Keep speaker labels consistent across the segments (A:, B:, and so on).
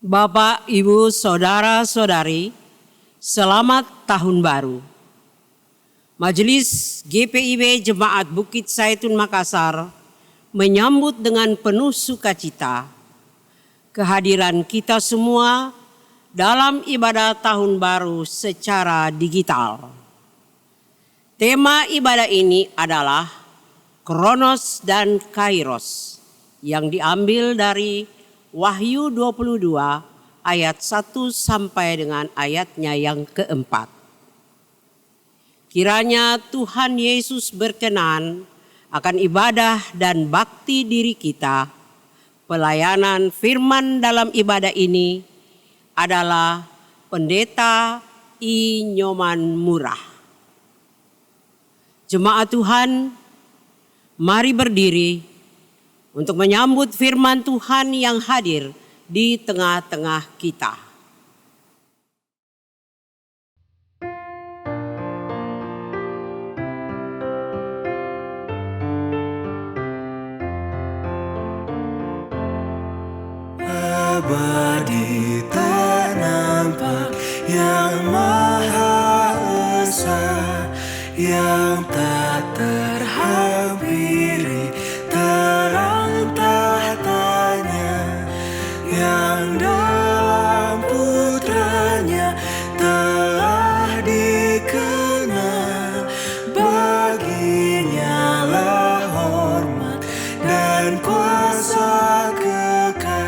A: Bapak, Ibu, Saudara-saudari, selamat Tahun Baru. Majelis GPIB Jemaat Bukit Zaitun Makassar menyambut dengan penuh sukacita kehadiran kita semua dalam ibadah Tahun Baru secara digital. Tema ibadah ini adalah Kronos dan Kairos yang diambil dari Wahyu 22 ayat 1 sampai dengan ayatnya yang keempat. Kiranya Tuhan Yesus berkenan akan ibadah dan bakti diri kita. Pelayanan firman dalam ibadah ini adalah Pendeta I. Nyoman Murah. Jemaat Tuhan, mari berdiri untuk menyambut firman Tuhan yang hadir di tengah-tengah kita.
B: Abadi tak nampak yang Maha Esa, yang tak terhampiri terang tahtanya, yang dalam putranya telah dikenal. Baginya lah hormat dan kuasa kekal.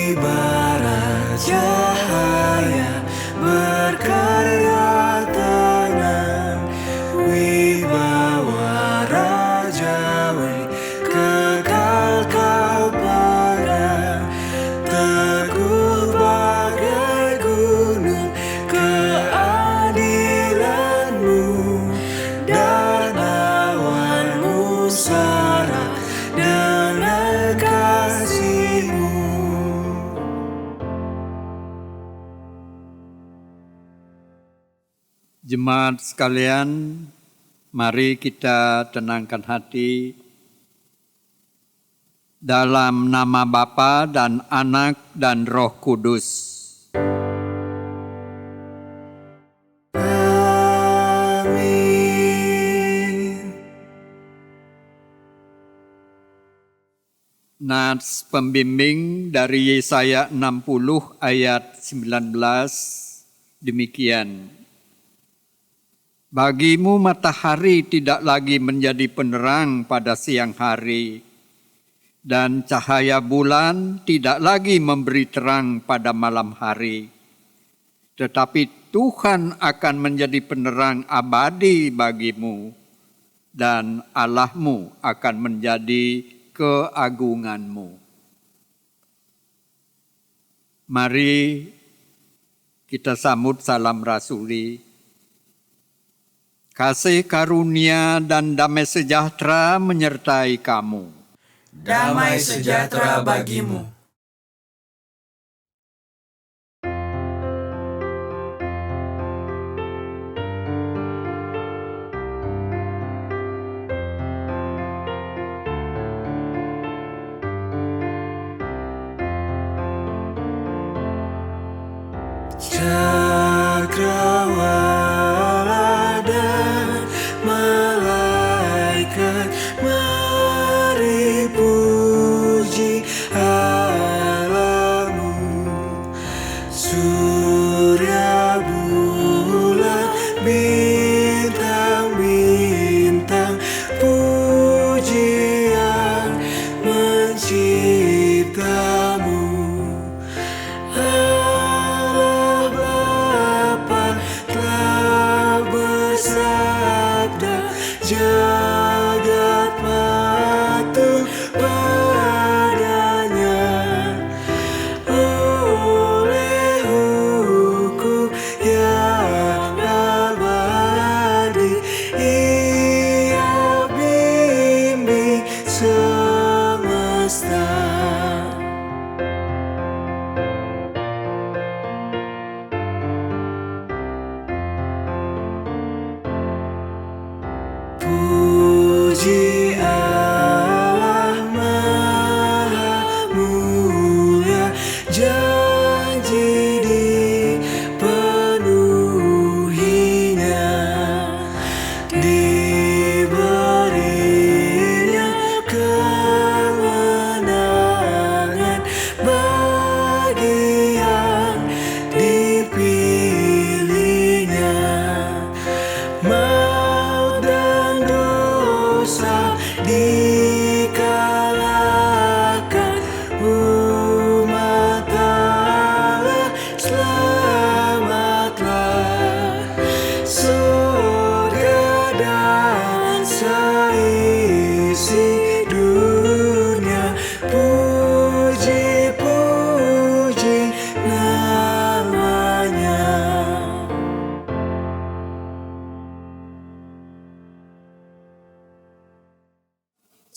B: Ibarat cahaya berkarya tenang, wibawa rajawi kekal kau pegang. Teguh bagai gunung keadilanmu, dan awanmu syarat dengan kasihmu.
C: Jemaat sekalian, mari kita tenangkan hati dalam nama Bapa dan Anak dan Roh Kudus.
B: Amin.
C: Nats pembimbing dari Yesaya 60 ayat 19 demikian. Bagimu matahari tidak lagi menjadi penerang pada siang hari, dan cahaya bulan tidak lagi memberi terang pada malam hari. Tetapi Tuhan akan menjadi penerang abadi bagimu, dan Allahmu akan menjadi keagunganmu. Mari kita sambut salam rasuli. Kasih karunia dan damai sejahtera menyertai kamu.
B: Damai sejahtera bagimu. Cakrawala dan malaikat, mari puji Allahmu. Surya, bulan, bintang-bintang, pujian menciptamu. Allah Bapa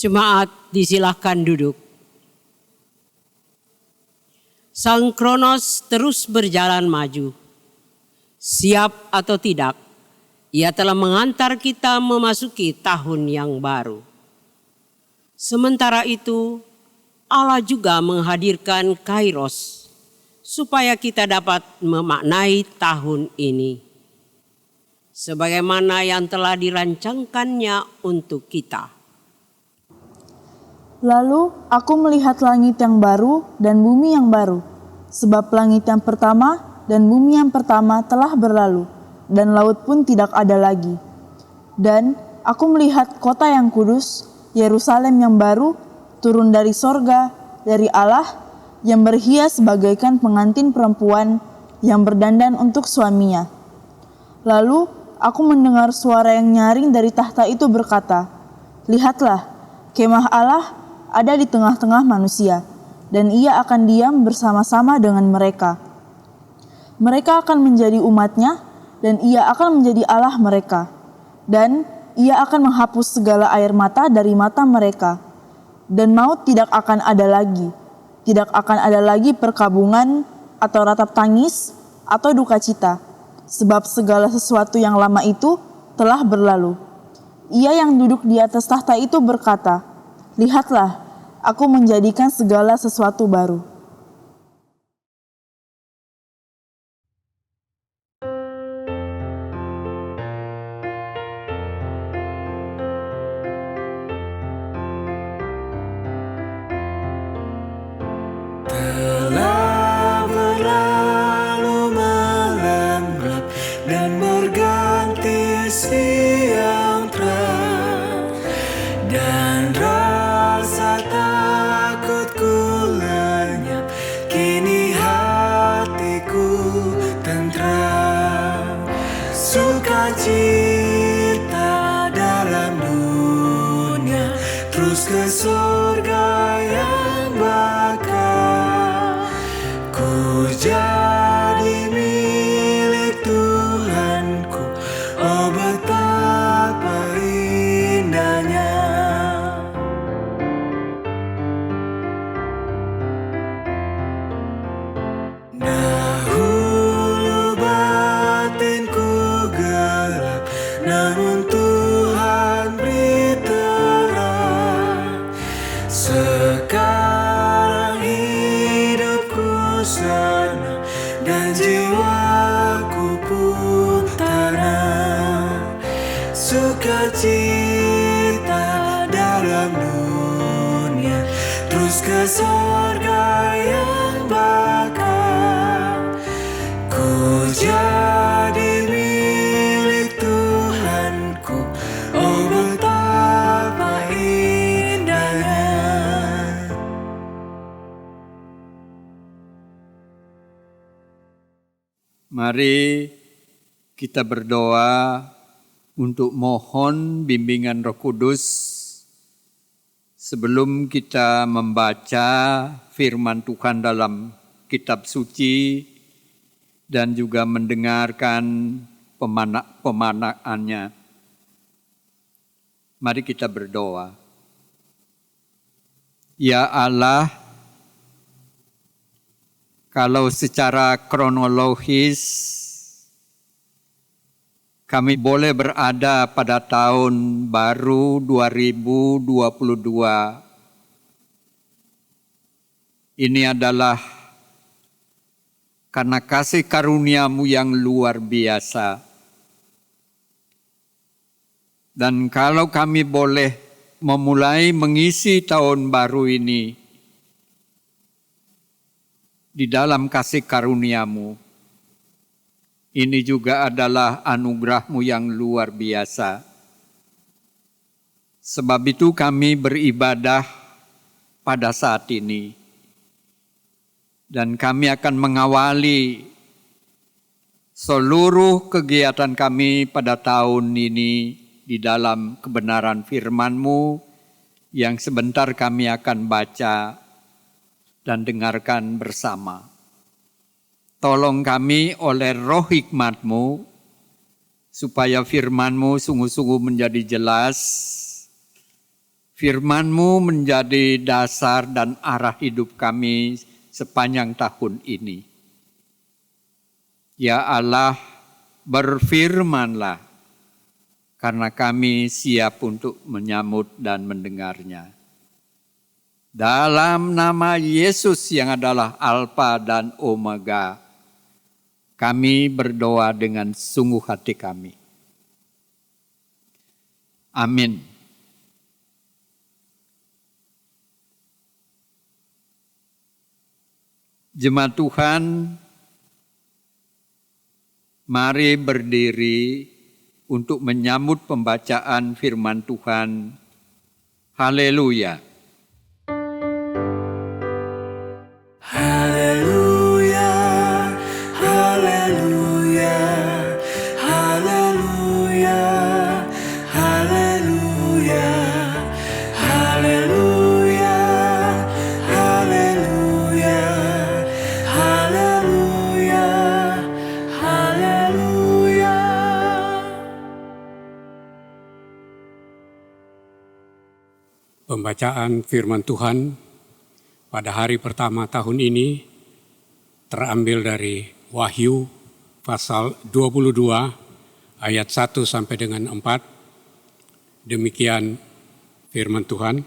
A: Jemaat disilahkan duduk. Sang Kronos terus berjalan maju. Siap atau tidak, ia telah mengantar kita memasuki tahun yang baru. Sementara itu, Allah juga menghadirkan Kairos supaya kita dapat memaknai tahun ini sebagaimana yang telah dirancangkannya untuk kita.
D: Lalu aku melihat langit yang baru dan bumi yang baru, sebab langit yang pertama dan bumi yang pertama telah berlalu, dan laut pun tidak ada lagi. Dan aku melihat kota yang kudus, Yerusalem yang baru, turun dari sorga, dari Allah, yang berhias bagaikan pengantin perempuan yang berdandan untuk suaminya. Lalu aku mendengar suara yang nyaring dari tahta itu berkata, "Lihatlah, kemah Allah ada di tengah-tengah manusia, dan ia akan diam bersama-sama dengan mereka. Mereka akan menjadi umat-Nya, dan ia akan menjadi Allah mereka. Dan ia akan menghapus segala air mata dari mata mereka. Dan maut tidak akan ada lagi. Tidak akan ada lagi perkabungan, atau ratap tangis, atau duka cita. Sebab segala sesuatu yang lama itu telah berlalu." Ia yang duduk di atas tahta itu berkata, "Lihatlah, aku menjadikan segala sesuatu baru."
B: Telah berlalu malam gelap dan berganti siang terang, dan rasa takutku lenyap, kini hatiku tentram. Sukacita dalam dunia, terus ke surga yang bakal. Ku jadi milik Tuhanku, oh betapa indahnya. Dahulu batinku gelap, namun Tuhan beri terang. Sekarang hidupku senang, dan jiwaku pun tenang. Sukacita dalam dunia, terus ke surga yang bakal. Ku jadi milik Tuhanku, oh betapa indahnya.
C: Mari kita berdoa untuk mohon bimbingan Roh Kudus sebelum kita membaca firman Tuhan dalam kitab suci dan juga mendengarkan pemanaaannya. Mari kita berdoa. Ya Allah, kalau secara kronologis kami boleh berada pada tahun baru 2022. Ini adalah karena kasih karunia-Mu yang luar biasa. Dan kalau kami boleh memulai mengisi tahun baru ini di dalam kasih karunia-Mu, ini juga adalah anugerah-Mu yang luar biasa. Sebab itu kami beribadah pada saat ini. Dan kami akan mengawali seluruh kegiatan kami pada tahun ini di dalam kebenaran firman-Mu yang sebentar kami akan baca dan dengarkan bersama. Tolong kami oleh roh hikmat-Mu, supaya firman-Mu sungguh-sungguh menjadi jelas, Firman-Mu menjadi dasar dan arah hidup kami sepanjang tahun ini. Ya Allah, berfirman-Lah, karena kami siap untuk menyambut dan mendengarnya. Dalam nama Yesus yang adalah Alfa dan Omega, kami berdoa dengan sungguh hati kami. Amin. Jemaat Tuhan, mari berdiri untuk menyambut pembacaan firman Tuhan. Haleluya.
B: Haleluya, haleluya, haleluya, haleluya, haleluya, haleluya, haleluya, haleluya.
E: Pembacaan firman Tuhan pada hari pertama tahun ini terambil dari Wahyu pasal 22 ayat 1 sampai dengan 4. Demikian firman Tuhan.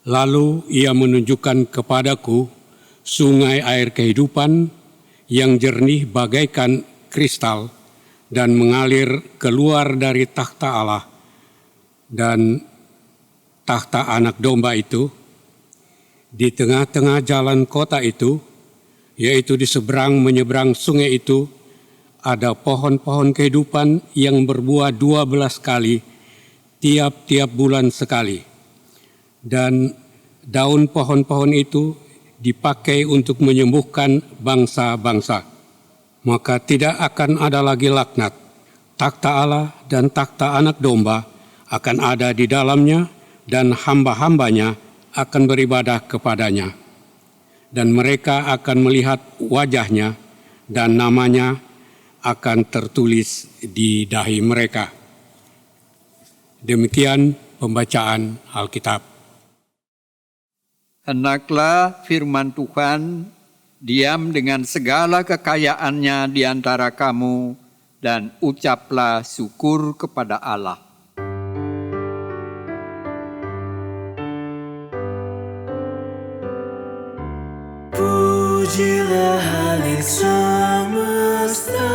E: Lalu ia menunjukkan kepadaku sungai air kehidupan yang jernih bagaikan kristal dan mengalir keluar dari takhta Allah dan takhta anak domba itu. Di tengah-tengah jalan kota itu, yaitu di seberang menyeberang sungai itu, ada pohon-pohon kehidupan yang berbuah 12 kali, tiap-tiap bulan sekali. Dan daun pohon-pohon itu dipakai untuk menyembuhkan bangsa-bangsa. Maka tidak akan ada lagi laknat. Takhta Allah dan takhta anak domba akan ada di dalamnya, dan hamba-hambanya akan beribadah kepadanya. Dan mereka akan melihat wajahnya, dan namanya akan tertulis di dahi mereka. Demikian pembacaan Alkitab.
C: Hendaklah firman Tuhan diam dengan segala kekayaannya di antara kamu, dan ucaplah syukur kepada Allah.
B: Pujilah langit semesta,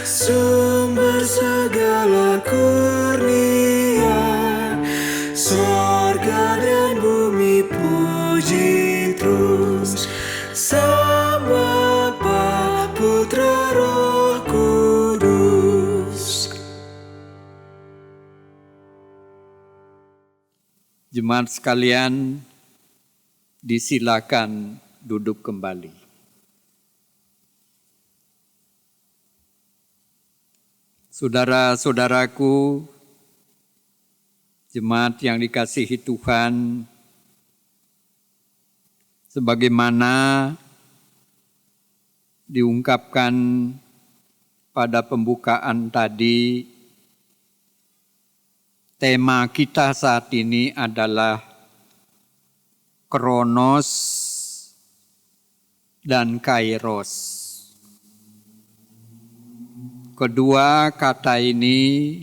B: sumber segala kurnia, sorga dan bumi puji terus, Sang Bapa, Putra, Roh Kudus.
C: Jemaat sekalian, disilakan duduk kembali. Saudara-saudaraku, jemaat yang dikasihi Tuhan, sebagaimana diungkapkan pada pembukaan tadi, tema kita saat ini adalah Kronos dan Kairos. Kedua kata ini,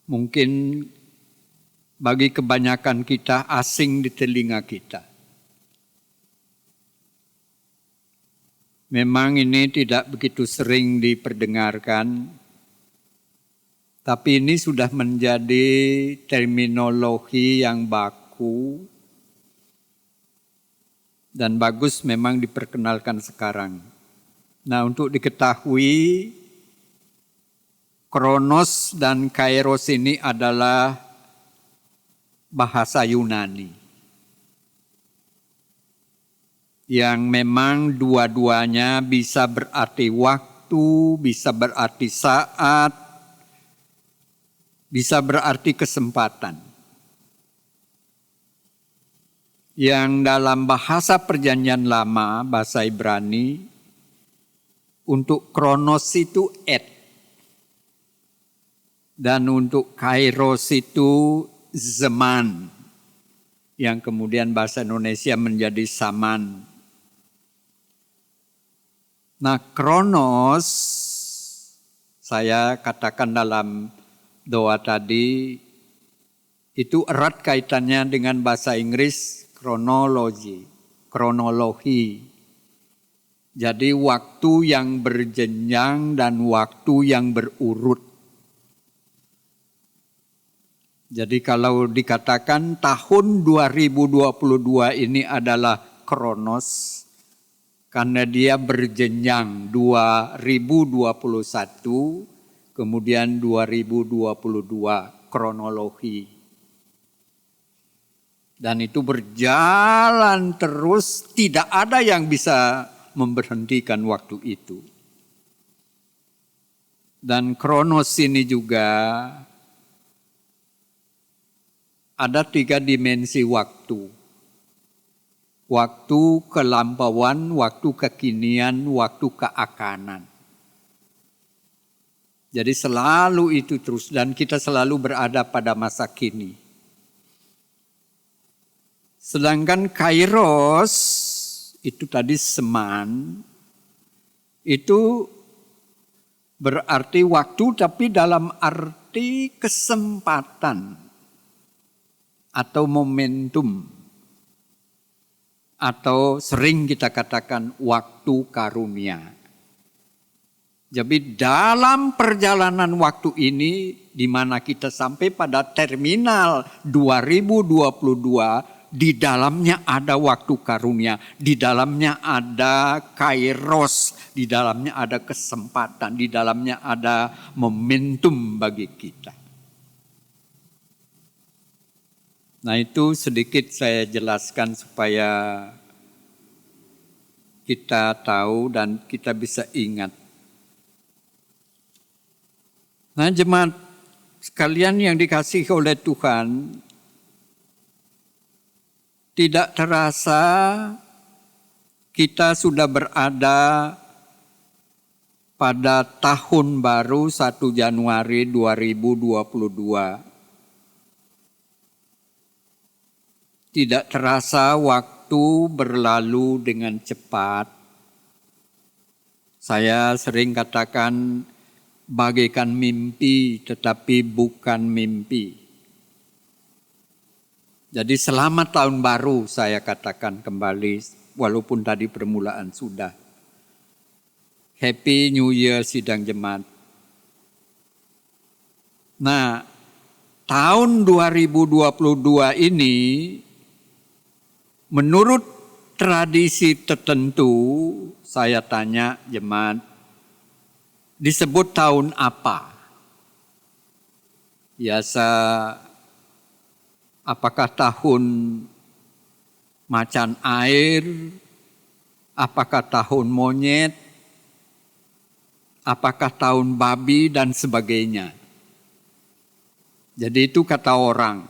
C: mungkin bagi kebanyakan kita asing di telinga kita. Memang ini tidak begitu sering diperdengarkan, tapi ini sudah menjadi terminologi yang baku dan bagus memang diperkenalkan sekarang. Nah, untuk diketahui, Kronos dan Kairos ini adalah bahasa Yunani, yang memang dua-duanya bisa berarti waktu, bisa berarti saat, bisa berarti kesempatan. Yang dalam bahasa Perjanjian Lama, bahasa Ibrani, untuk Kronos itu et. Dan untuk kairos itu zaman, yang kemudian bahasa Indonesia menjadi zaman. Nah, kronos, saya katakan dalam doa tadi, itu erat kaitannya dengan bahasa Inggris kronologi. Jadi waktu yang berjenjang dan waktu yang berurut. Jadi kalau dikatakan tahun 2022 ini adalah kronos, karena dia berjenjang 2021, kemudian 2022 kronologi. Dan itu berjalan terus, tidak ada yang bisa memberhentikan waktu itu. Dan kronos ini juga ada 3 dimensi waktu. Waktu kelampauan, waktu kekinian, waktu keakanan. Jadi selalu itu terus, dan kita selalu berada pada masa kini. Sedangkan kairos, itu tadi zaman, itu berarti waktu tapi dalam arti kesempatan atau momentum. Atau sering kita katakan waktu karunia. Jadi dalam perjalanan waktu ini, di mana kita sampai pada terminal 2022, di dalamnya ada waktu karunia, di dalamnya ada kairos, di dalamnya ada kesempatan, di dalamnya ada momentum bagi kita. Nah, itu sedikit saya jelaskan supaya kita tahu dan kita bisa ingat. Nah, jemaat sekalian yang dikasihi oleh Tuhan, tidak terasa kita sudah berada pada tahun baru 1 Januari 2022. Tidak terasa waktu berlalu dengan cepat. Saya sering katakan bagaikan mimpi tetapi bukan mimpi. Jadi selamat tahun baru saya katakan kembali, walaupun tadi permulaan sudah. Happy New Year sidang jemaat. Nah, tahun 2022 ini menurut tradisi tertentu, saya tanya jemaat, disebut tahun apa? Biasa, apakah tahun macan air, apakah tahun monyet, apakah tahun babi dan sebagainya. Jadi itu kata orang.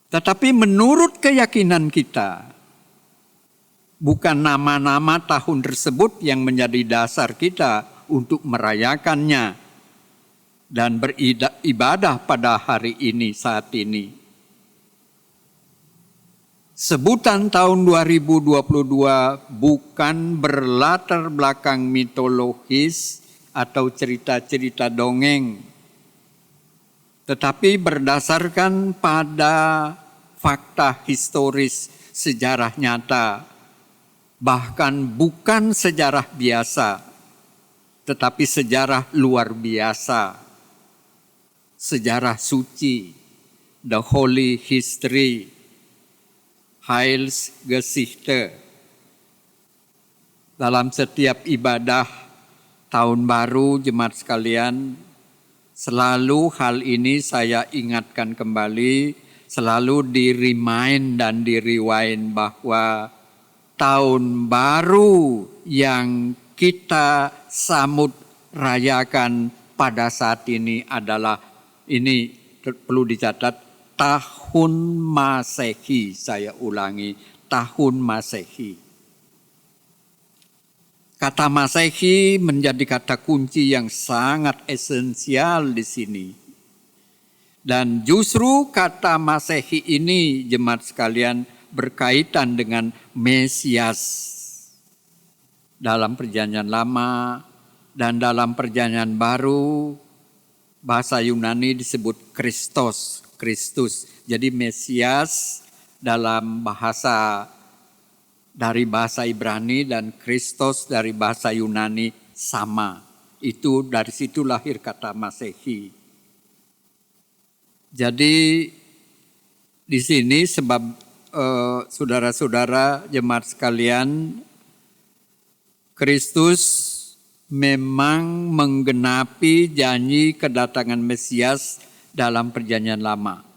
C: Tetapi menurut keyakinan kita, bukan nama-nama tahun tersebut yang menjadi dasar kita untuk merayakannya dan beribadah pada hari ini, saat ini. Sebutan tahun 2022 bukan berlatar belakang mitologis atau cerita-cerita dongeng, tetapi berdasarkan pada fakta historis sejarah nyata, bahkan bukan sejarah biasa, tetapi sejarah luar biasa. Sejarah suci, the holy history, Heilsgeschichte. Dalam setiap ibadah tahun baru jemaat sekalian, selalu hal ini saya ingatkan kembali, selalu di-remind dan di-rewind bahwa tahun baru yang kita sambut rayakan pada saat ini adalah, ini perlu dicatat, tahun Masehi, saya ulangi, tahun Masehi. Kata Masehi menjadi kata kunci yang sangat esensial di sini. Dan justru kata Masehi ini, jemaat sekalian, berkaitan dengan Mesias. Dalam Perjanjian Lama dan dalam Perjanjian Baru, bahasa Yunani disebut Kristos, Kristus. Jadi Mesias dalam dari bahasa Ibrani dan Kristos dari bahasa Yunani sama. Itu dari situ lahir kata Masehi. Jadi di sini sebab saudara-saudara jemaat sekalian, Kristus memang menggenapi janji kedatangan Mesias dalam Perjanjian Lama.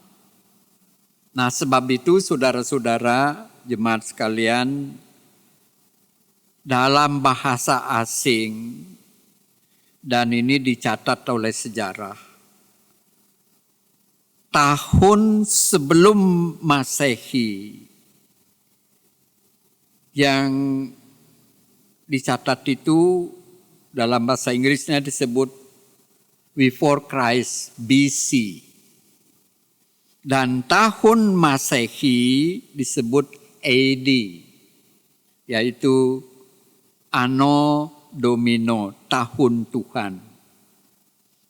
C: Nah, sebab itu saudara-saudara jemaat sekalian, dalam bahasa asing, dan ini dicatat oleh sejarah, tahun sebelum Masehi yang dicatat itu dalam bahasa Inggrisnya disebut before Christ, BC. Dan tahun Masehi disebut AD, yaitu Anno Domino, tahun Tuhan.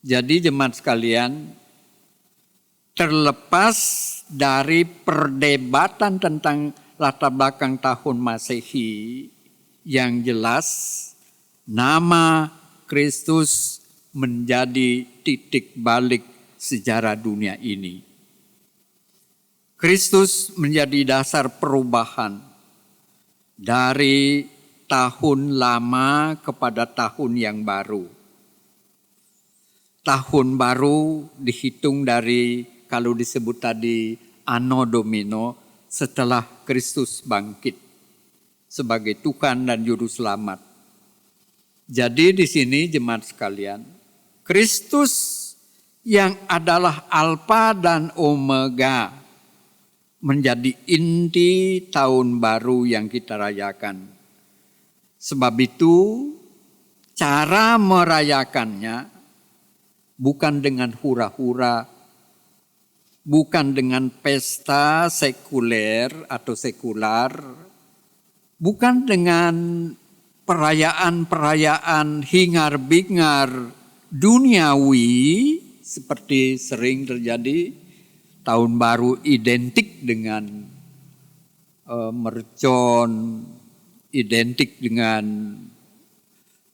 C: Jadi jemaat sekalian, terlepas dari perdebatan tentang latar belakang tahun Masehi, yang jelas nama Kristus menjadi titik balik sejarah dunia ini. Kristus menjadi dasar perubahan dari tahun lama kepada tahun yang baru. Tahun baru dihitung dari, kalau disebut tadi Anno Domino, setelah Kristus bangkit sebagai Tuhan dan Juru Selamat. Jadi di sini jemaat sekalian, Kristus yang adalah Alfa dan Omega menjadi inti tahun baru yang kita rayakan. Sebab itu cara merayakannya bukan dengan hura-hura, bukan dengan pesta sekuler atau sekular, bukan dengan perayaan-perayaan hingar-bingar duniawi seperti sering terjadi. Tahun baru identik dengan mercon, identik dengan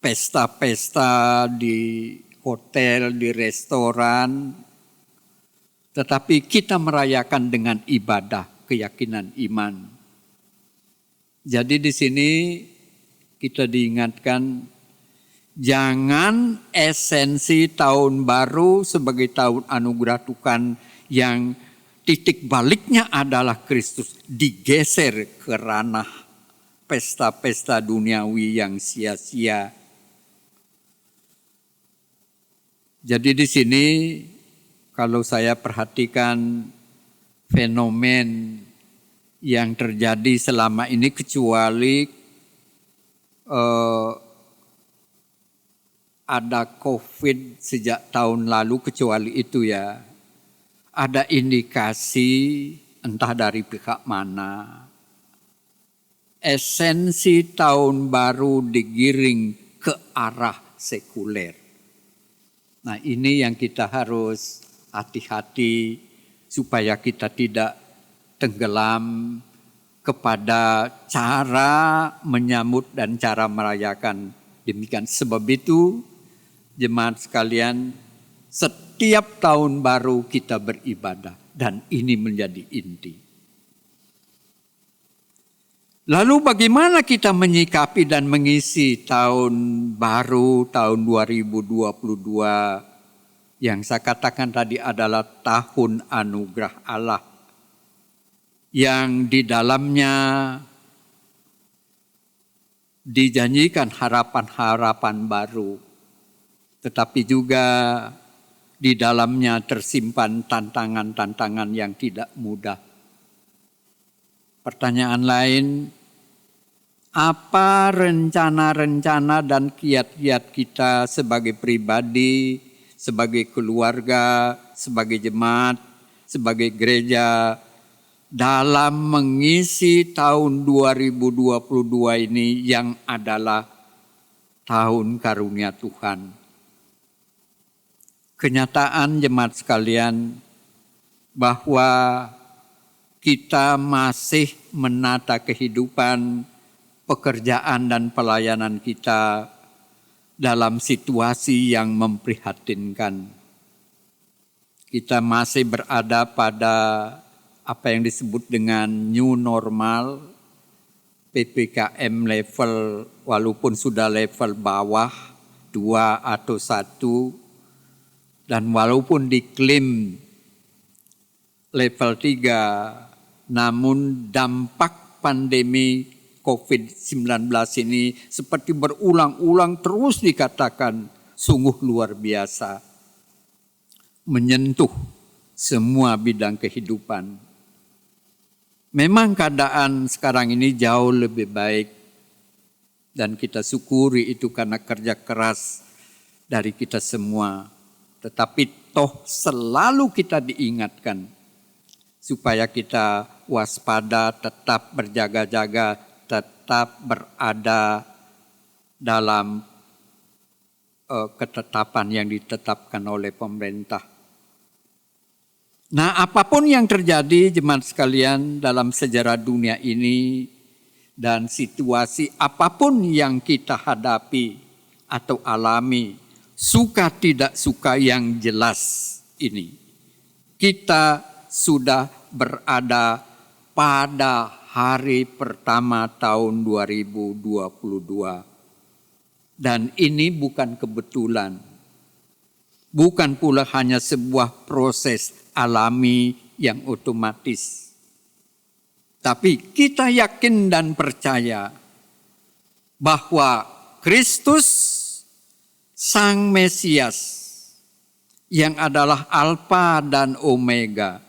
C: pesta-pesta di hotel, di restoran. Tetapi kita merayakan dengan ibadah, keyakinan iman. Jadi di sini kita diingatkan, jangan esensi tahun baru sebagai tahun anugerah Tuhan yang titik baliknya adalah Kristus digeser ke ranah pesta-pesta duniawi yang sia-sia. Jadi di sini kalau saya perhatikan fenomen yang terjadi selama ini, kecuali ada COVID sejak tahun lalu, kecuali itu ya, ada indikasi entah dari pihak mana, esensi tahun baru digiring ke arah sekuler. Nah, ini yang kita harus hati-hati supaya kita tidak tenggelam kepada cara menyambut dan cara merayakan. Demikian sebab itu jemaat sekalian, setiap tahun baru kita beribadah dan ini menjadi inti. Lalu bagaimana kita menyikapi dan mengisi tahun baru tahun 2022 yang saya katakan tadi adalah tahun anugerah Allah, yang di dalamnya dijanjikan harapan-harapan baru, tetapi juga di dalamnya tersimpan tantangan-tantangan yang tidak mudah. Pertanyaan lain, apa rencana-rencana dan kiat-kiat kita sebagai pribadi, sebagai keluarga, sebagai jemaat, sebagai gereja dalam mengisi tahun 2022 ini yang adalah tahun karunia Tuhan. Kenyataan jemaat sekalian bahwa kita masih menata kehidupan, pekerjaan dan pelayanan kita dalam situasi yang memprihatinkan. Kita masih berada pada apa yang disebut dengan new normal, PPKM level walaupun sudah level bawah 2 atau 1, dan walaupun diklaim level 3, namun dampak pandemi COVID-19 ini seperti berulang-ulang terus dikatakan sungguh luar biasa, menyentuh semua bidang kehidupan. Memang keadaan sekarang ini jauh lebih baik dan kita syukuri itu karena kerja keras dari kita semua. Tetapi toh selalu kita diingatkan supaya kita waspada, tetap berjaga-jaga, tetap berada dalam ketetapan yang ditetapkan oleh pemerintah. Nah, apapun yang terjadi jemaat sekalian dalam sejarah dunia ini dan situasi apapun yang kita hadapi atau alami, suka tidak suka yang jelas ini, kita sudah berada pada hari pertama tahun 2022. Dan ini bukan kebetulan. Bukan pula hanya sebuah proses alami yang otomatis. Tapi kita yakin dan percaya bahwa Kristus Sang Mesias yang adalah Alfa dan Omega,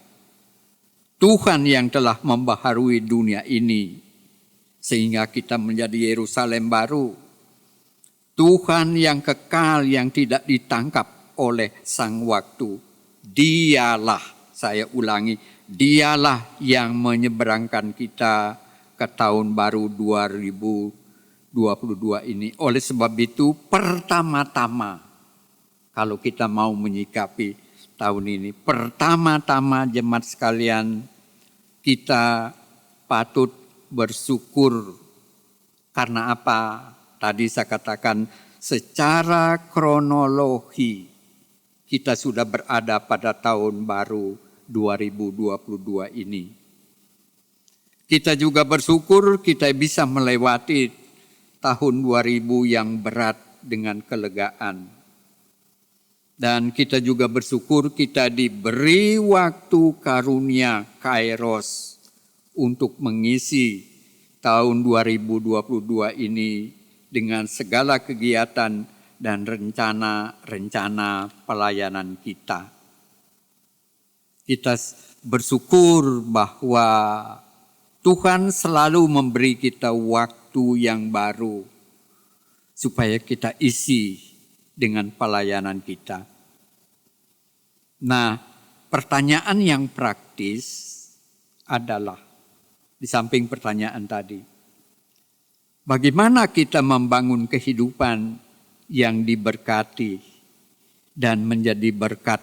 C: Tuhan yang telah membaharui dunia ini sehingga kita menjadi Yerusalem baru. Tuhan yang kekal yang tidak ditangkap oleh sang waktu. Dialah, saya ulangi, dialah yang menyeberangkan kita ke tahun baru 2022 ini. Oleh sebab itu pertama-tama kalau kita mau menyikapi tahun ini, pertama-tama jemaat sekalian kita patut bersyukur. Karena apa? Tadi saya katakan secara kronologi kita sudah berada pada tahun baru 2022 ini. Kita juga bersyukur kita bisa melewati tahun 2000 yang berat dengan kelegaan. Dan kita juga bersyukur kita diberi waktu karunia Kairos untuk mengisi tahun 2022 ini dengan segala kegiatan dan rencana-rencana pelayanan kita. Kita bersyukur bahwa Tuhan selalu memberi kita waktu yang baru supaya kita isi dengan pelayanan kita. Nah, pertanyaan yang praktis adalah, di samping pertanyaan tadi, bagaimana kita membangun kehidupan yang diberkati dan menjadi berkat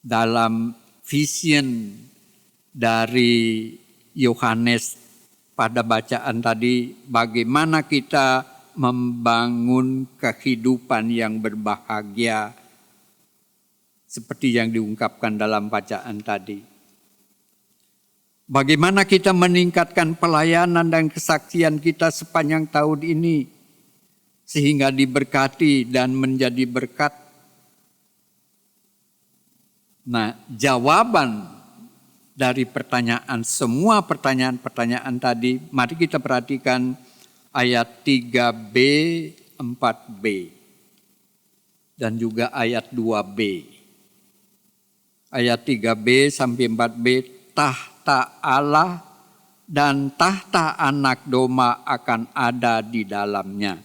C: dalam vision dari Yohanes pada bacaan tadi, bagaimana kita membangun kehidupan yang berbahagia seperti yang diungkapkan dalam bacaan tadi. Bagaimana kita meningkatkan pelayanan dan kesaksian kita sepanjang tahun ini sehingga diberkati dan menjadi berkat. Nah, jawaban dari semua pertanyaan-pertanyaan tadi, mari kita perhatikan ayat 3b, 4b, dan juga ayat 2b. Ayat 3b sampai 4b, tahta Allah dan tahta anak domba akan ada di dalamnya.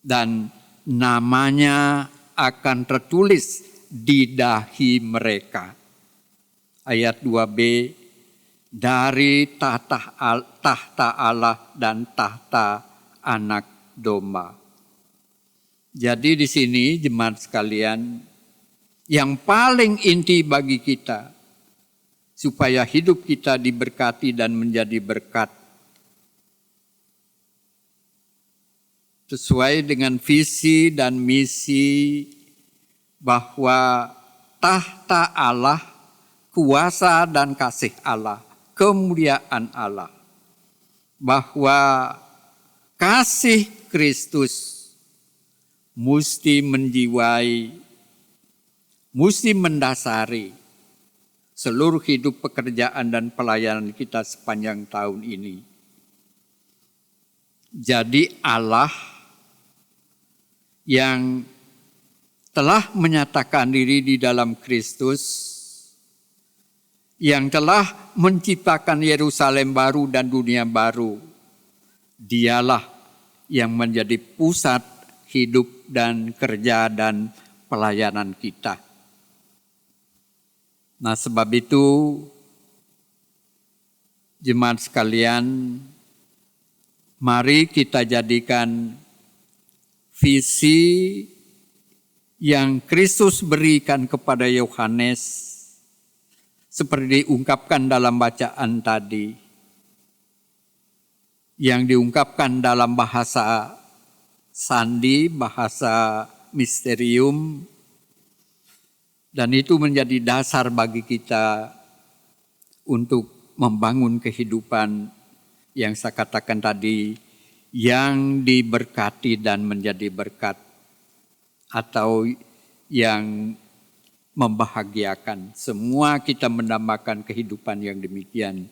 C: Dan namanya akan tertulis di dahi mereka. Ayat 2b, dari tahta Allah dan tahta anak domba. Jadi di sini jemaat sekalian, yang paling inti bagi kita supaya hidup kita diberkati dan menjadi berkat sesuai dengan visi dan misi bahwa tahta Allah, kuasa dan kasih Allah, kemuliaan Allah, bahwa kasih Kristus mesti menjiwai, mesti mendasari seluruh hidup pekerjaan dan pelayanan kita sepanjang tahun ini. Jadi Allah yang telah menyatakan diri di dalam Kristus, yang telah menciptakan Yerusalem baru dan dunia baru, dialah yang menjadi pusat hidup dan kerja dan pelayanan kita. Nah, sebab itu jemaat sekalian, mari kita jadikan visi yang Kristus berikan kepada Yohanes seperti diungkapkan dalam bacaan tadi, yang diungkapkan dalam bahasa sandi, bahasa misterium, dan itu menjadi dasar bagi kita untuk membangun kehidupan yang saya katakan tadi, yang diberkati dan menjadi berkat, atau yang membahagiakan. Semua kita mendambakan kehidupan yang demikian.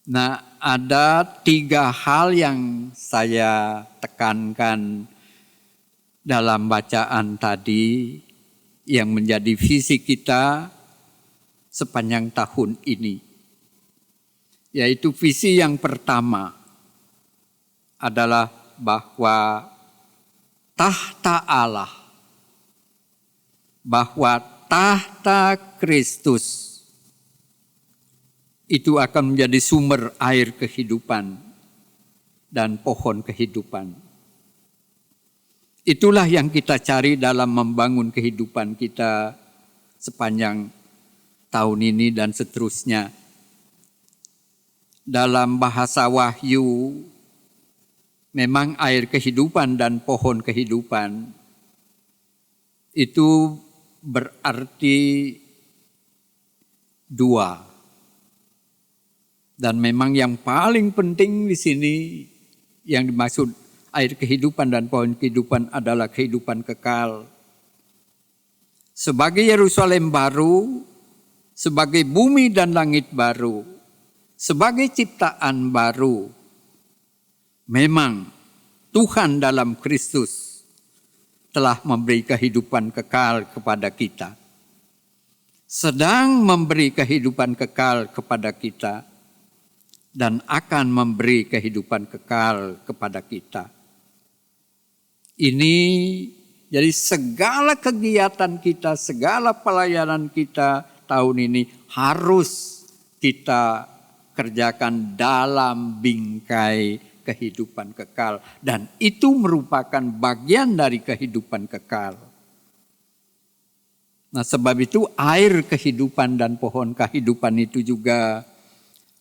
C: Nah, ada 3 hal yang saya tekankan dalam bacaan tadi yang menjadi visi kita sepanjang tahun ini. Yaitu visi yang pertama adalah bahwa tahta Allah, bahwa tahta Kristus itu akan menjadi sumber air kehidupan dan pohon kehidupan. Itulah yang kita cari dalam membangun kehidupan kita sepanjang tahun ini dan seterusnya. Dalam bahasa Wahyu, memang air kehidupan dan pohon kehidupan itu berarti 2. Dan memang yang paling penting di sini yang dimaksud air kehidupan dan pohon kehidupan adalah kehidupan kekal. Sebagai Yerusalem baru, sebagai bumi dan langit baru, sebagai ciptaan baru, memang Tuhan dalam Kristus telah memberi kehidupan kekal kepada kita. Sedang memberi kehidupan kekal kepada kita dan akan memberi kehidupan kekal kepada kita. Ini jadi segala kegiatan kita, segala pelayanan kita tahun ini harus kita kerjakan dalam bingkai kehidupan kekal. Dan itu merupakan bagian dari kehidupan kekal. Nah, sebab itu air kehidupan dan pohon kehidupan itu juga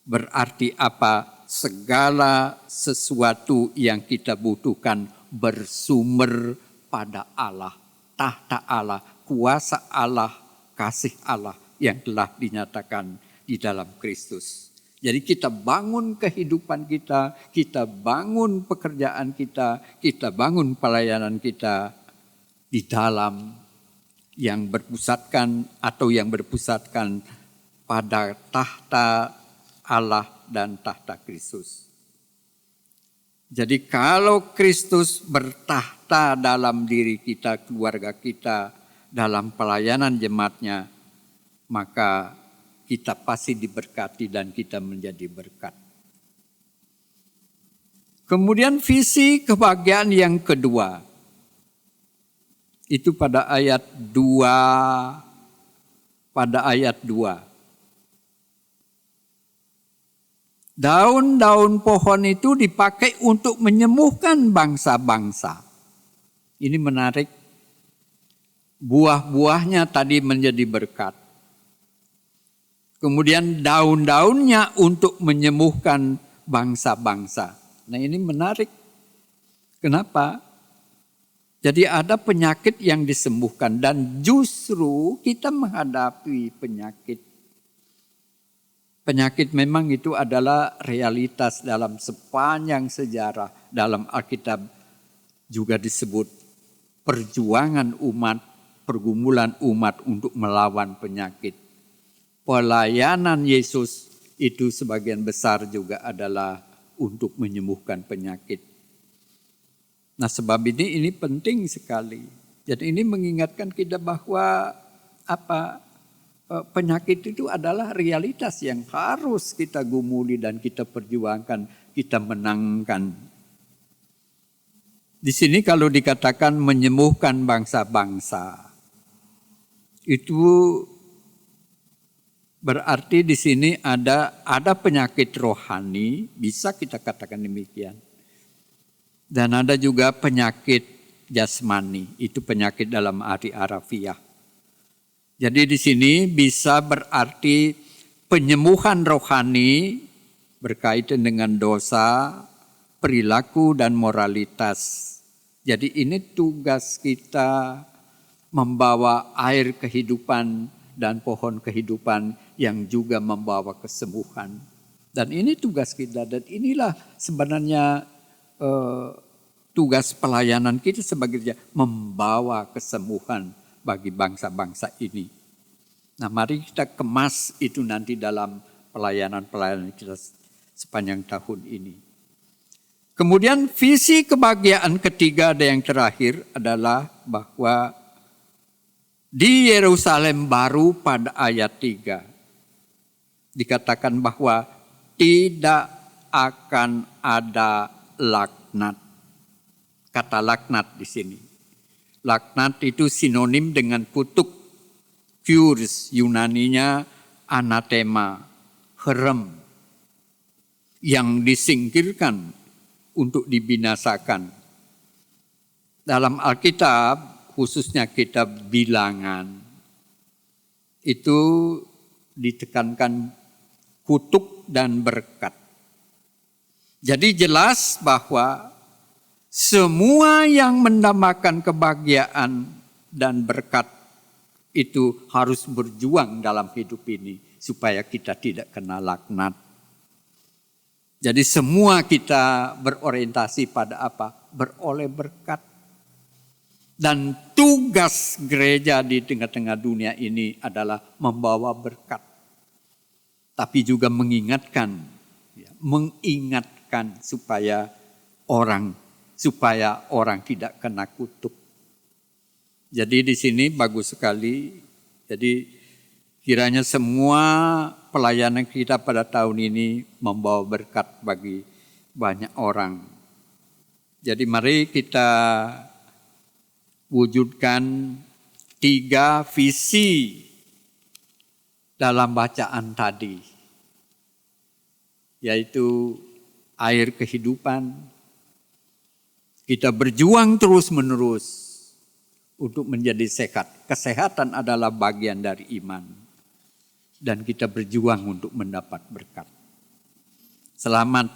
C: berarti apa? Segala sesuatu yang kita butuhkan bersumber pada Allah, tahta Allah, kuasa Allah, kasih Allah yang telah dinyatakan di dalam Kristus. Jadi kita bangun kehidupan kita, kita bangun pekerjaan kita bangun pelayanan kita di dalam yang berpusatkan atau yang berpusatkan pada tahta Allah dan tahta Kristus. Jadi kalau Kristus bertahta dalam diri kita, keluarga kita, dalam pelayanan jemaatnya, maka kita pasti diberkati dan kita menjadi berkat. Kemudian visi kebahagiaan yang kedua, itu pada ayat 2. Daun-daun pohon itu dipakai untuk menyembuhkan bangsa-bangsa. Ini menarik. Buah-buahnya tadi menjadi berkat. Kemudian daun-daunnya untuk menyembuhkan bangsa-bangsa. Nah ini menarik. Kenapa? Jadi ada penyakit yang disembuhkan dan justru kita menghadapi penyakit. Penyakit memang itu adalah realitas dalam sepanjang sejarah. Dalam Alkitab juga disebut perjuangan umat, pergumulan umat untuk melawan penyakit. Pelayanan Yesus itu sebagian besar juga adalah untuk menyembuhkan penyakit. Nah sebab ini penting sekali. Jadi ini mengingatkan kita bahwa penyakit itu adalah realitas yang harus kita gumuli dan kita perjuangkan, kita menangkan. Di sini kalau dikatakan menyembuhkan bangsa-bangsa, itu berarti di sini ada penyakit rohani, bisa kita katakan demikian. Dan ada juga penyakit jasmani, itu penyakit dalam arti harafiah. Jadi di sini bisa berarti penyembuhan rohani berkaitan dengan dosa, perilaku dan moralitas. Jadi ini tugas kita membawa air kehidupan dan pohon kehidupan yang juga membawa kesembuhan. Dan ini tugas kita dan inilah sebenarnya tugas pelayanan kita sebagai membawa kesembuhan bagi bangsa-bangsa ini. Nah mari kita kemas itu nanti dalam pelayanan-pelayanan kita sepanjang tahun ini. Kemudian visi kebahagiaan ketiga dan yang terakhir adalah bahwa di Yerusalem baru pada ayat 3 dikatakan bahwa tidak akan ada laknat. Kata laknat di sini. Laknat itu sinonim dengan kutuk. Kyurs, Yunaninya anatema, herem. Yang disingkirkan untuk dibinasakan. Dalam Alkitab, khususnya kitab Bilangan, itu ditekankan kutuk dan berkat. Jadi jelas bahwa semua yang mendambakan kebahagiaan dan berkat itu harus berjuang dalam hidup ini supaya kita tidak kena laknat. Jadi semua kita berorientasi pada apa? Beroleh berkat. Dan tugas gereja di tengah-tengah dunia ini adalah membawa berkat. Tapi juga mengingatkan supaya orang tidak kena kutuk. Jadi di sini bagus sekali. Jadi kiranya semua pelayanan kita pada tahun ini membawa berkat bagi banyak orang. Jadi mari kita wujudkan 3 visi dalam bacaan tadi. Yaitu air kehidupan. Kita berjuang terus-menerus untuk menjadi sehat. Kesehatan adalah bagian dari iman. Dan kita berjuang untuk mendapat berkat. Selamat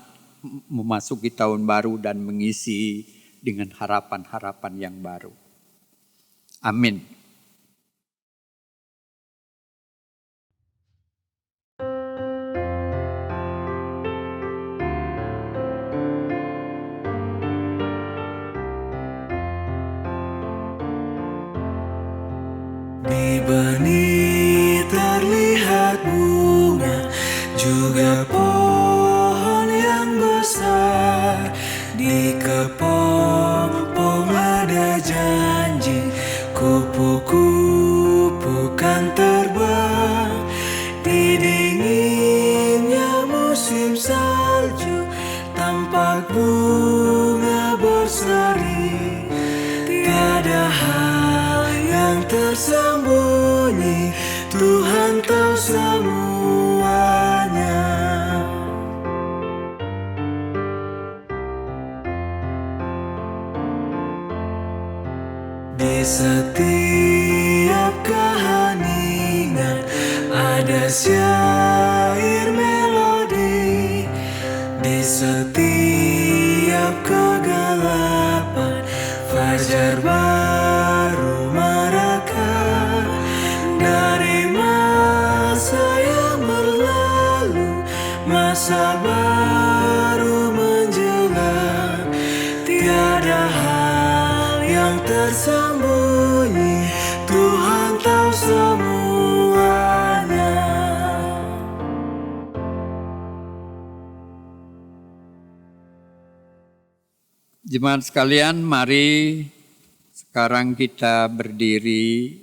C: memasuki tahun baru dan mengisi dengan harapan-harapan yang baru. Amin.
B: Di benih terlihat bunga, juga pohon yang besar. Di kepompong ada janji, kupu-kupu kan terbang. Di tersembunyi, Tuhan tahu semuanya. Di setiap keheningan ada syair melodi, di setiap kegelapan fajar baru merekah. Dari masa yang berlalu, masa baru menjelang. Tiada hal yang tersembunyi, Tuhan tahu semuanya.
C: Jemaat sekalian, mari sekarang kita berdiri.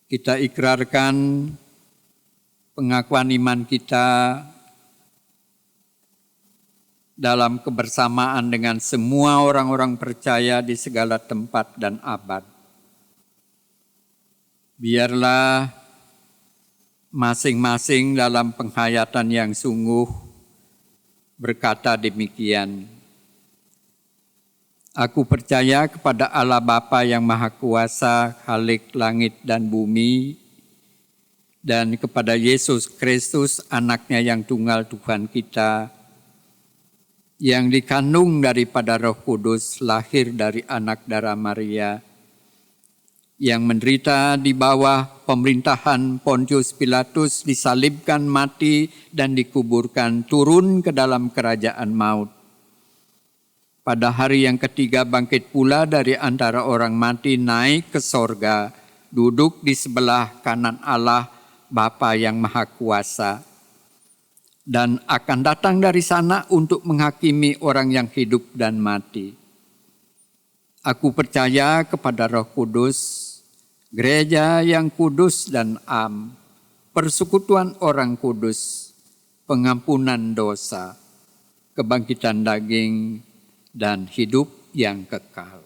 C: Kita ikrarkan pengakuan iman kita dalam kebersamaan dengan semua orang-orang percaya di segala tempat dan abad. Biarlah masing-masing dalam penghayatan yang sungguh berkata demikian. Aku percaya kepada Allah Bapa yang Maha Kuasa, Khalik langit dan bumi, dan kepada Yesus Kristus, anaknya yang tunggal Tuhan kita, yang dikandung daripada Roh Kudus, lahir dari anak darah Maria, yang menderita di bawah pemerintahan Pontius Pilatus, disalibkan, mati, dan dikuburkan, turun ke dalam kerajaan maut. Pada hari yang ketiga bangkit pula dari antara orang mati, naik ke sorga, duduk di sebelah kanan Allah Bapa yang Maha Kuasa, dan akan datang dari sana untuk menghakimi orang yang hidup dan mati. Aku percaya kepada Roh Kudus, gereja yang kudus dan am, persekutuan orang kudus, pengampunan dosa, kebangkitan daging, dan hidup yang kekal.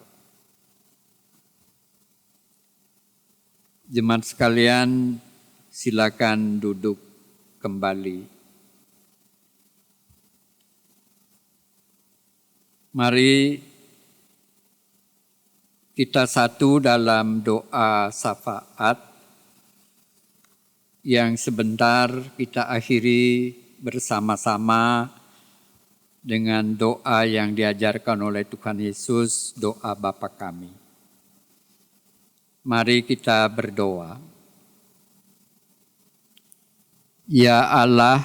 C: Jemaat sekalian, silakan duduk kembali. Mari kita satu dalam doa syafaat yang sebentar kita akhiri bersama-sama dengan doa yang diajarkan oleh Tuhan Yesus, doa Bapa kami. Mari kita berdoa. Ya Allah,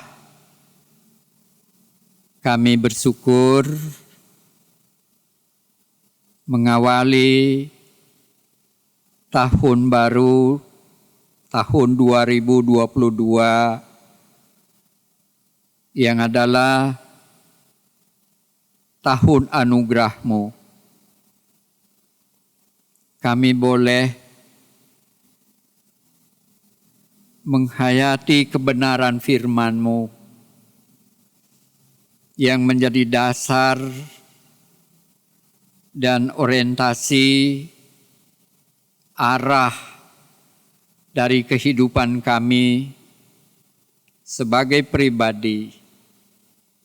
C: kami bersyukur mengawali tahun baru, tahun 2022, yang adalah tahun anugerah-Mu. Kami boleh menghayati kebenaran firman-Mu yang menjadi dasar dan orientasi arah dari kehidupan kami sebagai pribadi,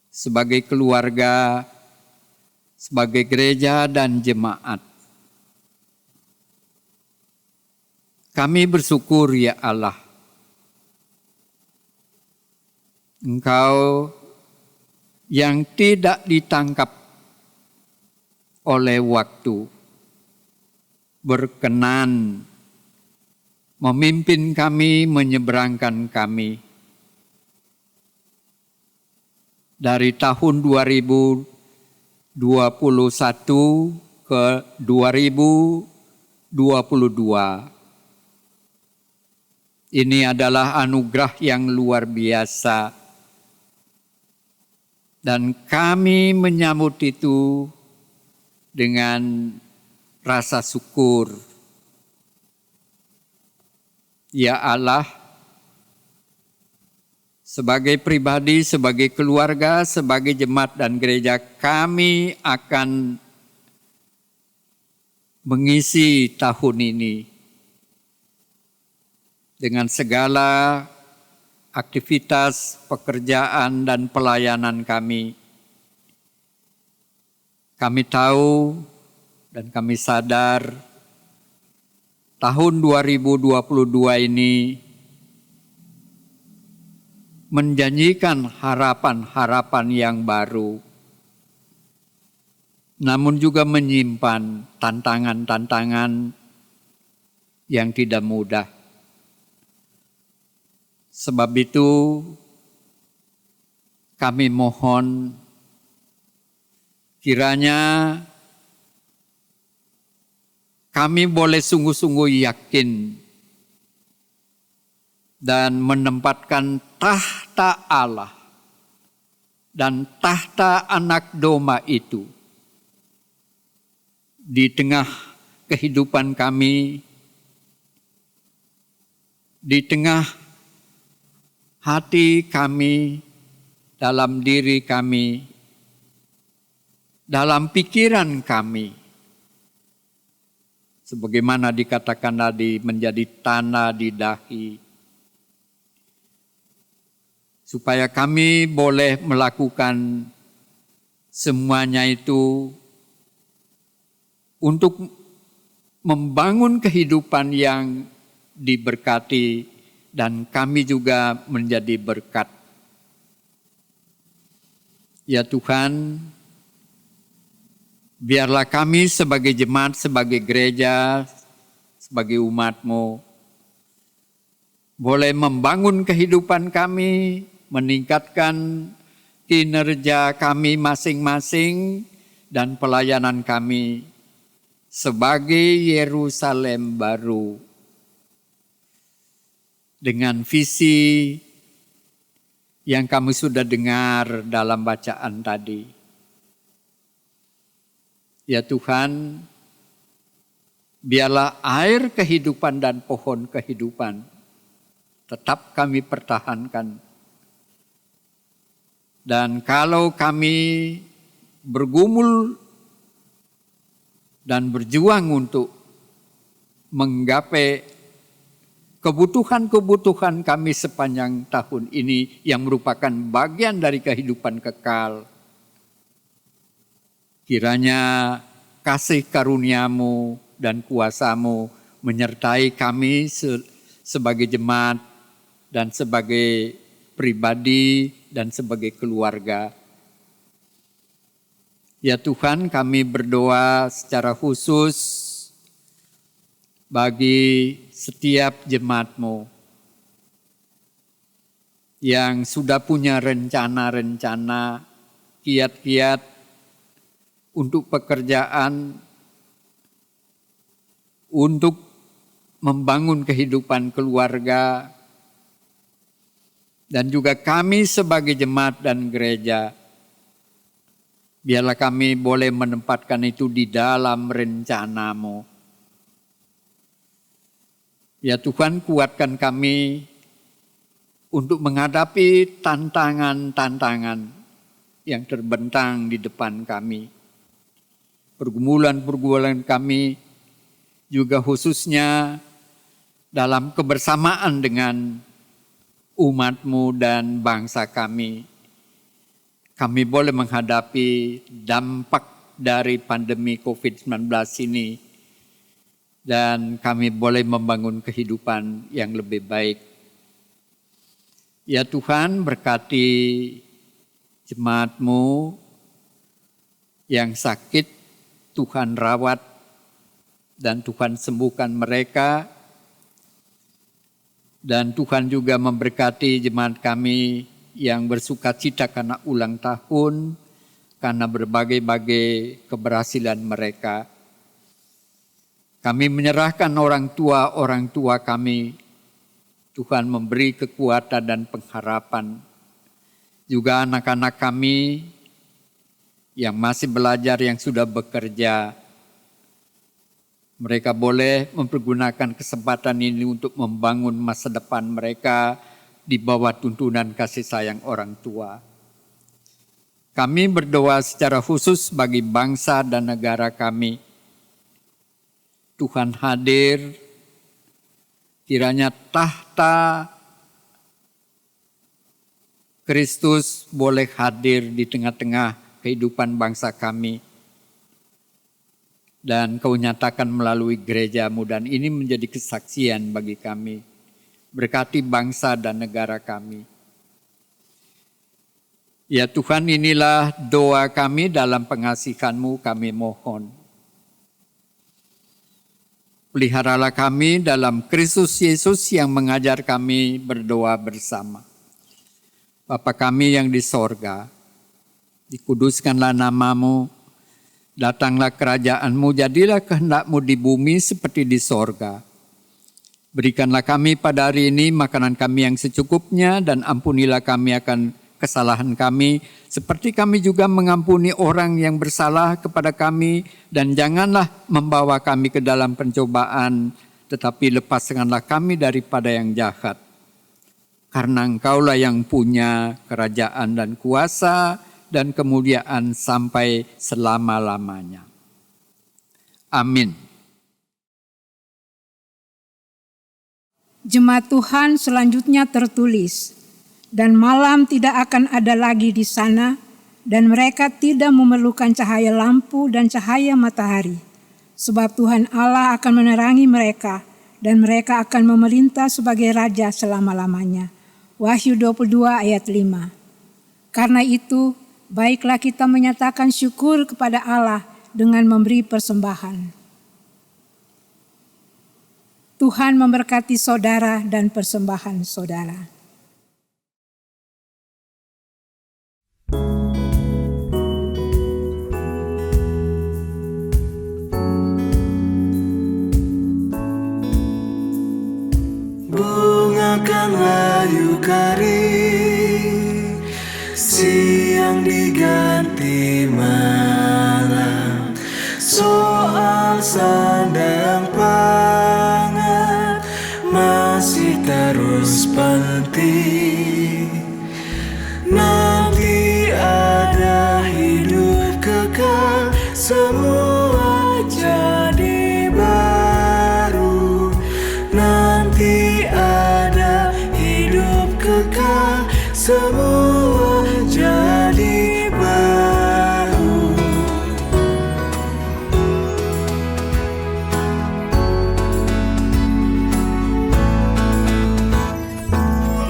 C: sebagai keluarga, sebagai gereja dan jemaat. Kami bersyukur ya Allah, Engkau yang tidak ditangkap oleh waktu, berkenan memimpin kami, menyeberangkan kami dari tahun 2021 ke 2022. Ini adalah anugerah yang luar biasa. Dan kami menyambut itu dengan rasa syukur. Ya Allah, sebagai pribadi, sebagai keluarga, sebagai jemaat dan gereja, kami akan mengisi tahun ini dengan segala aktivitas, pekerjaan, dan pelayanan kami. Kami tahu dan kami sadar tahun 2022 ini menjanjikan harapan-harapan yang baru, namun juga menyimpan tantangan-tantangan yang tidak mudah. Sebab itu kami mohon kiranya kami boleh sungguh-sungguh yakin dan menempatkan tahta Allah dan tahta anak domba itu di tengah kehidupan kami, di tengah hati kami, dalam diri kami, dalam pikiran kami. Sebagaimana dikatakan tadi, menjadi tanah di dahi. Supaya kami boleh melakukan semuanya itu untuk membangun kehidupan yang diberkati dan kami juga menjadi berkat. Ya Tuhan, biarlah kami sebagai jemaat, sebagai gereja, sebagai umat-Mu boleh membangun kehidupan kami, meningkatkan kinerja kami masing-masing dan pelayanan kami sebagai Yerusalem baru dengan visi yang kami sudah dengar dalam bacaan tadi. Ya Tuhan, biarlah air kehidupan dan pohon kehidupan tetap kami pertahankan. Dan kalau kami bergumul dan berjuang untuk menggapai kebutuhan-kebutuhan kami sepanjang tahun ini yang merupakan bagian dari kehidupan kekal, kiranya kasih karunia-Mu dan kuasa-Mu menyertai kami sebagai jemaat dan sebagai pribadi dan sebagai keluarga. Ya Tuhan, kami berdoa secara khusus bagi setiap jemaat-Mu yang sudah punya rencana-rencana, kiat-kiat untuk pekerjaan, untuk membangun kehidupan keluarga, dan juga kami sebagai jemaat dan gereja. Biarlah kami boleh menempatkan itu di dalam rencana-Mu. Ya Tuhan, kuatkan kami untuk menghadapi tantangan-tantangan yang terbentang di depan kami. Pergumulan-pergumulan kami juga khususnya dalam kebersamaan dengan umat-Mu dan bangsa kami. Kami boleh menghadapi dampak dari pandemi COVID-19 ini dan kami boleh membangun kehidupan yang lebih baik. Ya Tuhan, berkati jemaat-Mu yang sakit, Tuhan rawat dan Tuhan sembuhkan mereka. Dan Tuhan juga memberkati jemaat kami yang bersukacita karena ulang tahun, karena berbagai-bagai keberhasilan mereka. Kami menyerahkan orang tua kami. Tuhan memberi kekuatan dan pengharapan. Juga anak-anak kami yang masih belajar, yang sudah bekerja. Mereka boleh mempergunakan kesempatan ini untuk membangun masa depan mereka di bawah tuntunan kasih sayang orang tua. Kami berdoa secara khusus bagi bangsa dan negara kami. Tuhan hadir, kiranya tahta Kristus boleh hadir di tengah-tengah kehidupan bangsa kami. Dan Kau nyatakan melalui gereja-Mu, dan ini menjadi kesaksian bagi kami. Berkati bangsa dan negara kami. Ya Tuhan, inilah doa kami dalam pengasihan-Mu kami mohon. Peliharalah kami dalam Kristus Yesus yang mengajar kami berdoa bersama. Bapa kami yang di sorga, dikuduskanlah nama-Mu, datanglah kerajaan-Mu, jadilah kehendak-Mu di bumi seperti di sorga. Berikanlah kami pada hari ini makanan kami yang secukupnya, dan ampunilah kami akan kesalahan kami, seperti kami juga mengampuni orang yang bersalah kepada kami, dan janganlah membawa kami ke dalam pencobaan, tetapi lepaskanlah kami daripada yang jahat. Karena Engkaulah yang punya kerajaan dan kuasa dan kemuliaan sampai selama-lamanya. Amin.
F: Jemaat Tuhan, selanjutnya tertulis, dan malam tidak akan ada lagi di sana, dan mereka tidak memerlukan cahaya lampu dan cahaya matahari, sebab Tuhan Allah akan menerangi mereka, dan mereka akan memerintah sebagai raja selama-lamanya. Wahyu 22 ayat 5. Karena itu, baiklah kita menyatakan syukur kepada Allah dengan memberi persembahan. Tuhan memberkati saudara dan persembahan saudara.
B: Bungakanlah yukari, siang diganti malam, soal sandang pangan masih terus penting. Nanti ada hidup kekal, semua jadi baru. Nanti ada hidup kekal, semua jadi baru.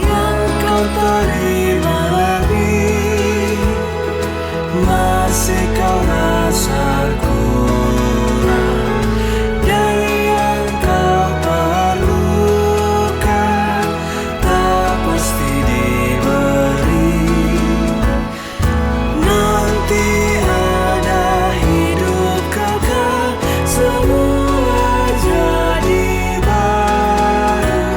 B: Yang kau terima lagi, masih kau rasa kurang. Dan yang kau perlukan, tak pasti diberi. Nanti ada hidup kekal, semua jadi baru.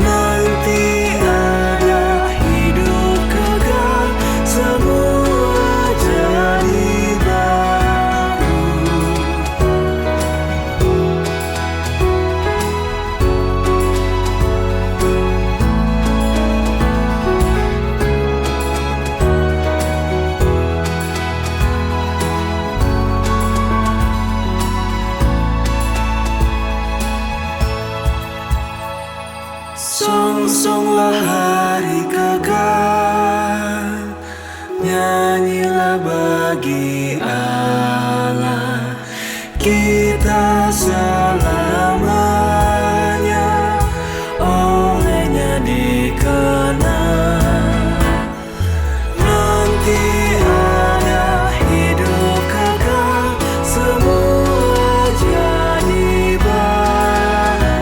B: Nanti ada hidup kekal, semua jadi baru. Song-songlah hari kekal, nyanyilah bagi Allah, kita selamanya olehnya dikenal. Nanti ada hidup kekal, semua jadi baru.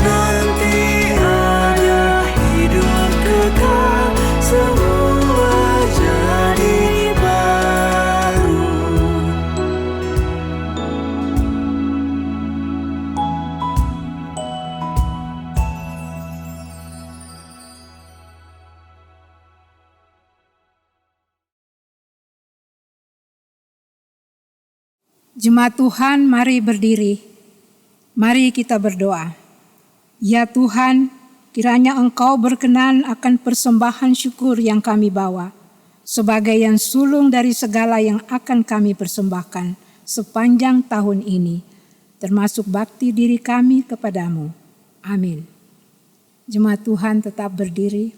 B: Nanti ada hidup kekal, semua jadi baru.
F: Jemaat Tuhan, mari berdiri. Mari kita berdoa. Ya Tuhan, kiranya Engkau berkenan akan persembahan syukur yang kami bawa, sebagai yang sulung dari segala yang akan kami persembahkan sepanjang tahun ini. termasuk bakti diri kami kepadamu. Amin. Jemaat Tuhan tetap berdiri.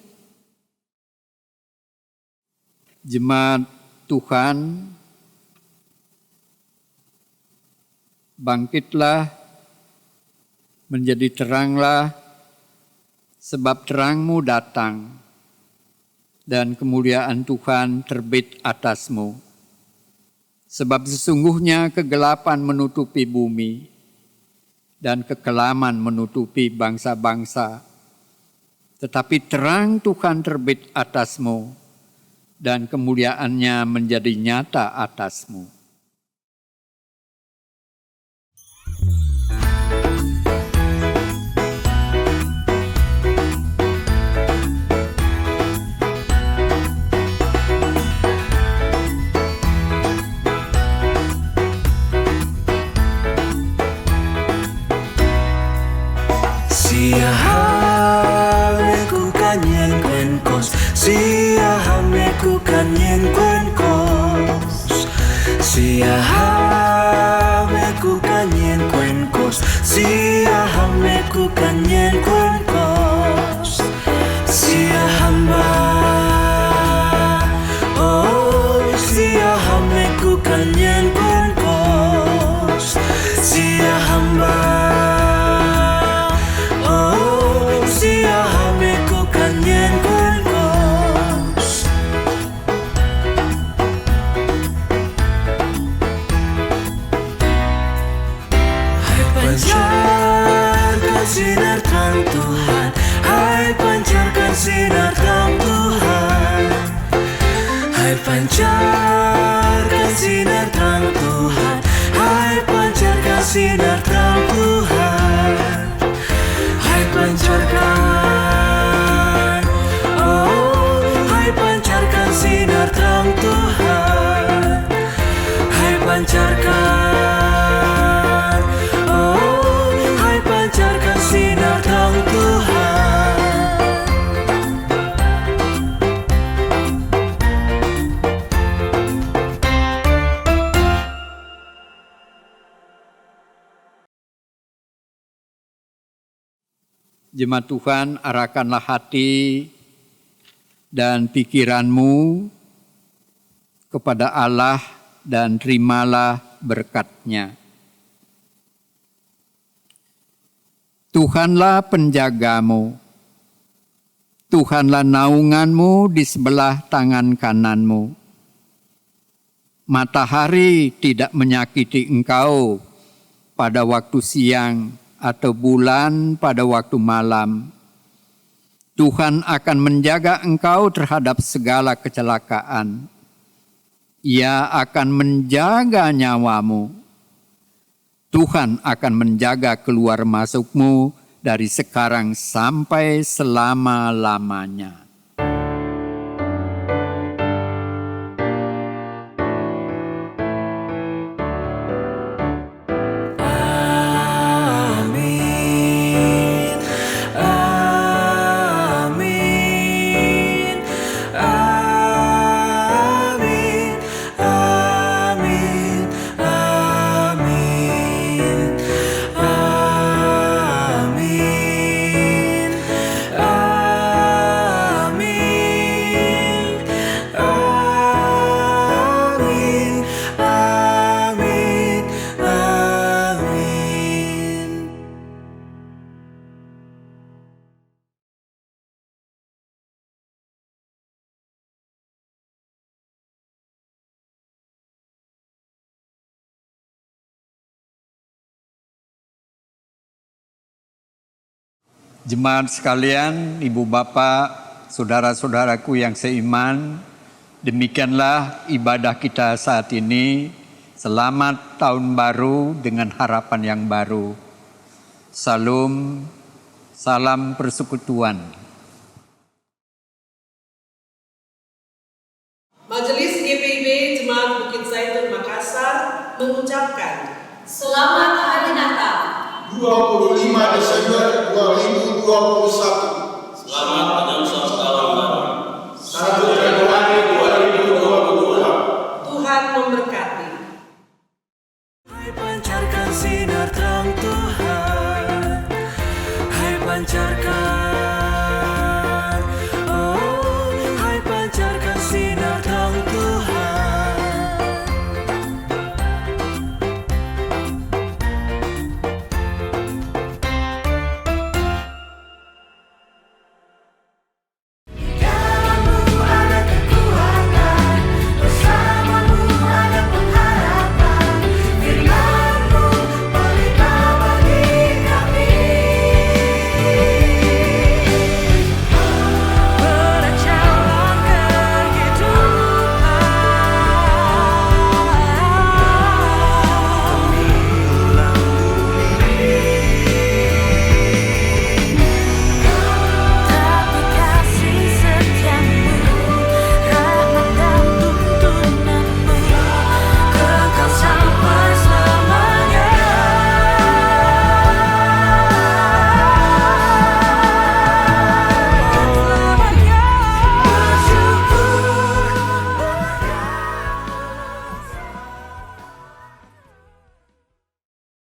C: Jemaat Tuhan, bangkitlah, menjadi teranglah, sebab terangmu datang, dan kemuliaan Tuhan terbit atasmu. Sebab sesungguhnya kegelapan menutupi bumi, dan kekelaman menutupi bangsa-bangsa. Tetapi terang Tuhan terbit atasmu, dan kemuliaannya menjadi nyata atasmu.
B: Siahameku kanyen kwen kos, siahameku kanyen kwen kos, siahameku kanyen kwen kos, siahameku kanyen kwen kos, siahamba, oh siahameku kanyen kwen kos, siahamba. Pancarkan sinar terang Tuhan, hai pancarkan sinar terang Tuhan, hai pancarkan sinar terang Tuhan, hai pancarkan sinar terang Tuhan, hai pancarkan, oh hai pancarkan sinar terang Tuhan, hai pancarkan. Sinar terang Tuhan.
C: Jemaat Tuhan, arahkanlah hati dan pikiranmu kepada Allah dan terimalah berkat-Nya. Tuhanlah penjagamu, Tuhanlah naunganmu di sebelah tangan kananmu. Matahari tidak menyakiti engkau pada waktu siang atau bulan pada waktu malam. Tuhan akan menjaga engkau terhadap segala kecelakaan. Ia akan menjaga nyawamu. Tuhan akan menjaga keluar masukmu dari sekarang sampai selama-lamanya. Jemaat sekalian, ibu bapak, saudara-saudaraku yang seiman, demikianlah ibadah kita saat ini. Selamat tahun baru dengan harapan yang baru. Salam, salam persekutuan.
G: Majelis GPIB Jemaat Bukit Zaitun Makassar mengucapkan
H: Selamat Hari Natal
I: 25 Desember 2021